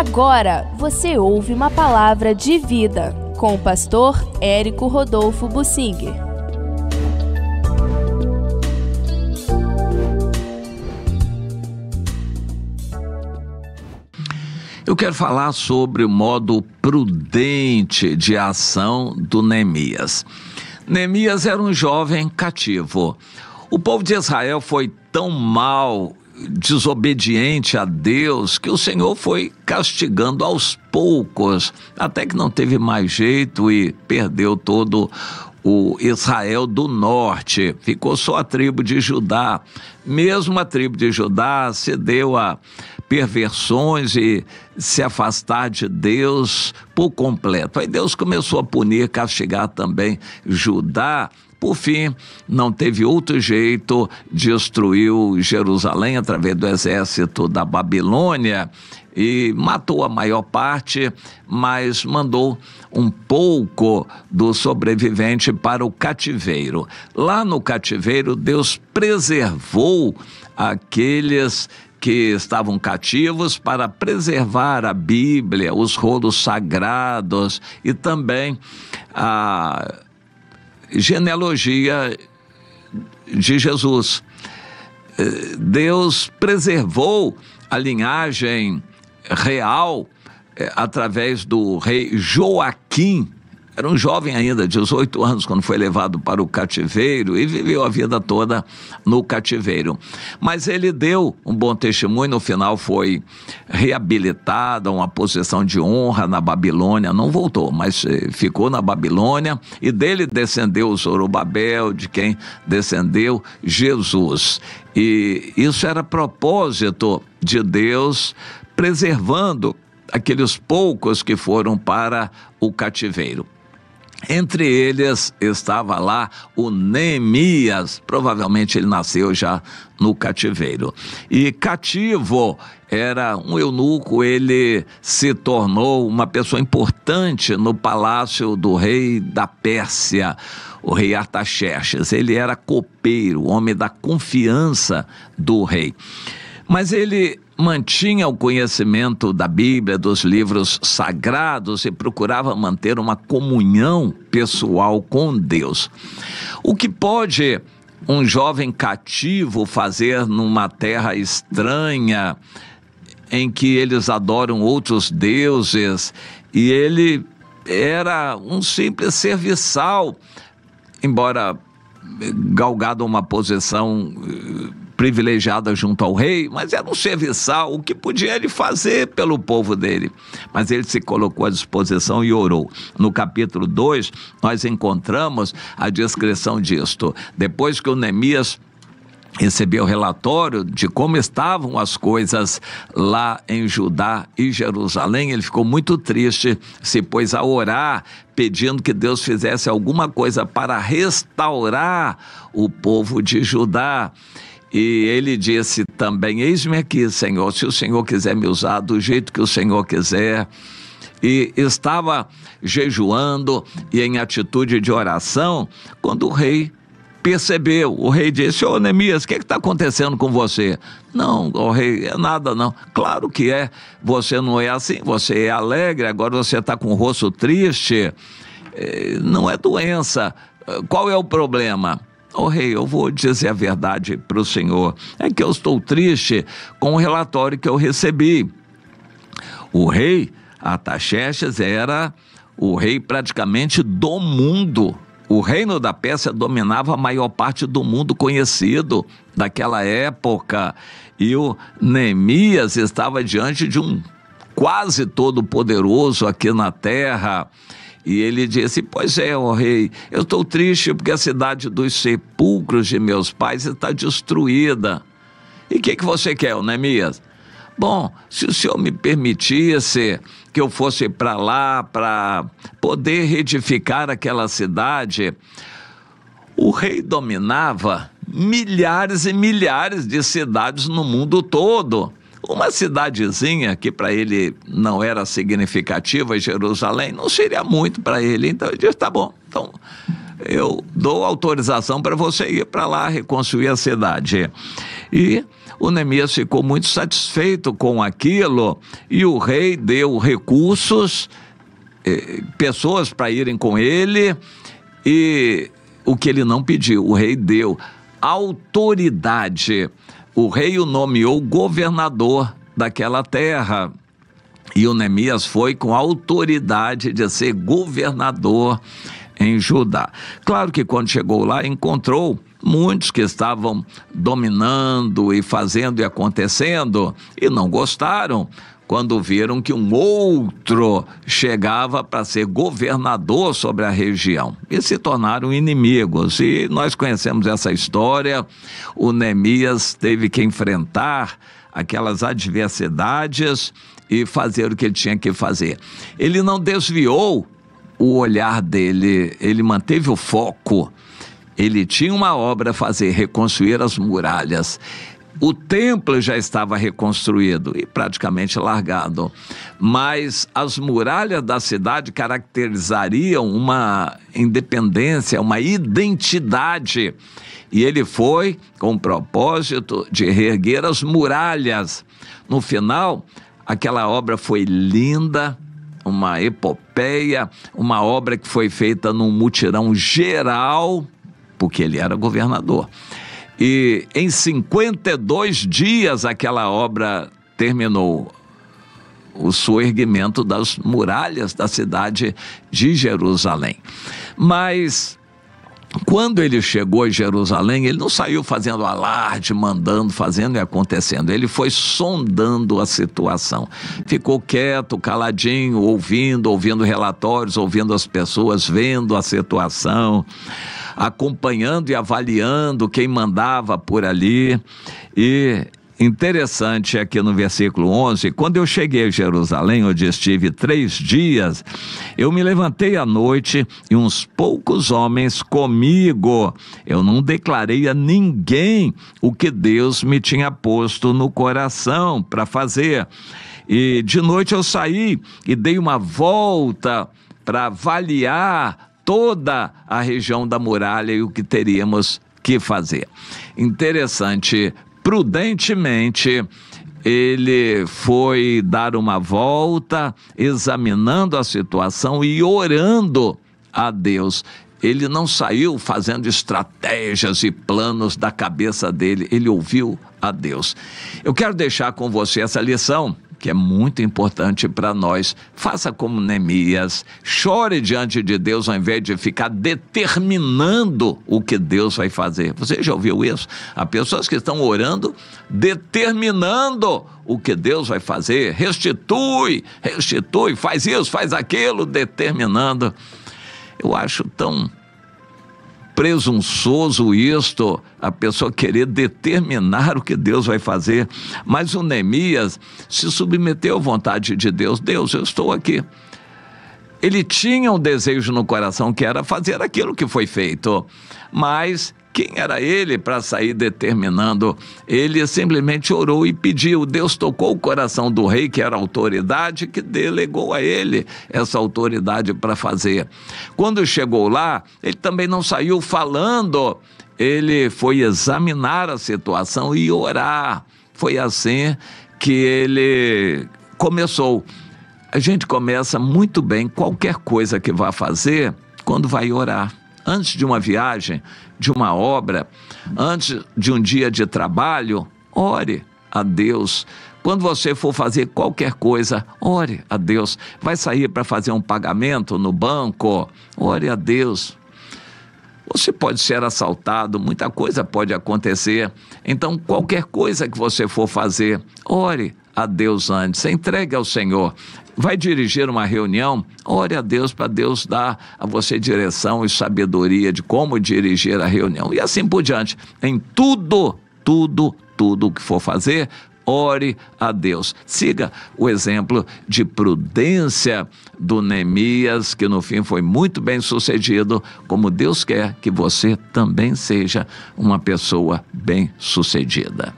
Agora você ouve uma palavra de vida com o pastor Érico Rodolfo Bussinger. Eu quero falar sobre o modo prudente de ação do Neemias. Neemias era um jovem cativo. O povo de Israel foi tão mal, desobediente a Deus, que o Senhor foi castigando aos poucos, até que não teve mais jeito e perdeu todo o Israel do norte. Ficou só a tribo de Judá. Mesmo a tribo de Judá cedeu a perversões e se afastar de Deus por completo. Aí Deus começou a punir, castigar também Judá. Por fim, não teve outro jeito, destruiu Jerusalém através do exército da Babilônia e matou a maior parte, mas mandou um pouco do sobrevivente para o cativeiro. Lá no cativeiro, Deus preservou aqueles que estavam cativos para preservar a Bíblia, os rolos sagrados e também a genealogia de Jesus. Deus preservou a linhagem real através do rei Joaquim. Era um jovem ainda, 18 anos, quando foi levado para o cativeiro e viveu a vida toda no cativeiro. Mas ele deu um bom testemunho, no final foi reabilitado a uma posição de honra na Babilônia, não voltou, mas ficou na Babilônia, e dele descendeu Zorobabel, de quem descendeu Jesus. E isso era propósito de Deus, preservando aqueles poucos que foram para o cativeiro. Entre eles estava lá o Neemias, provavelmente ele nasceu já no cativeiro. E cativo era um eunuco, ele se tornou uma pessoa importante no palácio do rei da Pérsia, o rei Artaxerxes. Ele era copeiro, homem da confiança do rei. Mas ele mantinha o conhecimento da Bíblia, dos livros sagrados e procurava manter uma comunhão pessoal com Deus. O que pode um jovem cativo fazer numa terra estranha, em que eles adoram outros deuses, e ele era um simples serviçal, embora galgado a uma posição privilegiada junto ao rei, mas era um serviçal, o que podia ele fazer pelo povo dele. Mas ele se colocou à disposição e orou. No capítulo 2, nós encontramos a descrição disto. Depois que o Neemias recebeu o relatório de como estavam as coisas lá em Judá e Jerusalém, ele ficou muito triste, se pôs a orar, pedindo que Deus fizesse alguma coisa para restaurar o povo de Judá. E ele disse também: eis-me aqui, Senhor, se o Senhor quiser me usar do jeito que o Senhor quiser. E estava jejuando e em atitude de oração, quando o rei percebeu. O rei disse: ô Neemias, o que está acontecendo com você? Não, o rei, é nada não. Claro que é, você não é assim, você é alegre, agora você está com o rosto triste, não é doença, qual é o problema? Ô rei, eu vou dizer a verdade para o senhor, é que eu estou triste com o relatório que eu recebi. O rei Artaxerxes era o rei praticamente do mundo. O reino da Pérsia dominava a maior parte do mundo conhecido daquela época, e o Neemias estava diante de um quase todo poderoso aqui na terra. E ele disse: pois é, ó rei, eu estou triste porque a cidade dos sepulcros de meus pais está destruída. E o que você quer, Neemias? Bom, se o senhor me permitisse que eu fosse para lá para poder reedificar aquela cidade. O rei dominava milhares e milhares de cidades no mundo todo. Uma cidadezinha que para ele não era significativa, Jerusalém, não seria muito para ele. Então ele disse: tá bom, então eu dou autorização para você ir para lá reconstruir a cidade. E O Neemias ficou muito satisfeito com aquilo e o rei deu recursos, pessoas para irem com ele, e o que ele não pediu, o rei deu autoridade. O rei o nomeou governador daquela terra. E o Neemias foi com a autoridade de ser governador em Judá. Claro que quando chegou lá, encontrou muitos que estavam dominando e fazendo e acontecendo, e não gostaram quando viram que um outro chegava para ser governador sobre a região, e se tornaram inimigos. E nós conhecemos essa história. O Neemias teve que enfrentar aquelas adversidades e fazer o que ele tinha que fazer. Ele não desviou o olhar dele, ele manteve o foco. Ele tinha uma obra a fazer, reconstruir as muralhas. O templo já estava reconstruído e praticamente largado, mas as muralhas da cidade caracterizariam uma independência, uma identidade. E ele foi com o propósito de reerguer as muralhas. No final, aquela obra foi linda, uma epopeia, uma obra que foi feita num mutirão geral, porque ele era governador. E em 52 dias aquela obra terminou, o soerguimento das muralhas da cidade de Jerusalém. Mas quando ele chegou em Jerusalém, ele não saiu fazendo alarde, mandando, fazendo e acontecendo. Ele foi sondando a situação. Ficou quieto, caladinho, ouvindo relatórios, ouvindo as pessoas, vendo a situação, acompanhando e avaliando quem mandava por ali. E interessante aqui no versículo 11, quando eu cheguei a Jerusalém, onde estive 3 dias, eu me levantei à noite e uns poucos homens comigo. Eu não declarei a ninguém o que Deus me tinha posto no coração para fazer. E de noite eu saí e dei uma volta para avaliar toda a região da muralha e o que teríamos que fazer. Interessante, prudentemente, ele foi dar uma volta, examinando a situação e orando a Deus. Ele não saiu fazendo estratégias e planos da cabeça dele, ele ouviu a Deus. Eu quero deixar com você essa lição, que é muito importante para nós. Faça como Neemias, chore diante de Deus ao invés de ficar determinando o que Deus vai fazer. Você já ouviu isso? Há pessoas que estão orando, determinando o que Deus vai fazer. Restitui, faz isso, faz aquilo, determinando. Eu acho tão presunçoso isto, a pessoa querer determinar o que Deus vai fazer. Mas o Neemias se submeteu à vontade de Deus. Deus, eu estou aqui. Ele tinha um desejo no coração que era fazer aquilo que foi feito, mas quem era ele para sair determinando? Ele simplesmente orou e pediu. Deus tocou o coração do rei, que era a autoridade, que delegou a ele essa autoridade para fazer. Quando chegou lá, ele também não saiu falando, ele foi examinar a situação e orar. Foi assim que ele começou. A gente começa muito bem qualquer coisa que vá fazer quando vai orar. Antes de uma viagem, de uma obra, antes de um dia de trabalho, ore a Deus. Quando você for fazer qualquer coisa, ore a Deus. Vai sair para fazer um pagamento no banco, ore a Deus. Você pode ser assaltado, muita coisa pode acontecer. Então, qualquer coisa que você for fazer, ore a Deus antes, entregue ao Senhor. Vai dirigir uma reunião, ore a Deus para Deus dar a você direção e sabedoria de como dirigir a reunião. E assim por diante. Em tudo que for fazer, ore a Deus. Siga o exemplo de prudência do Neemias, que no fim foi muito bem sucedido, como Deus quer que você também seja uma pessoa bem sucedida.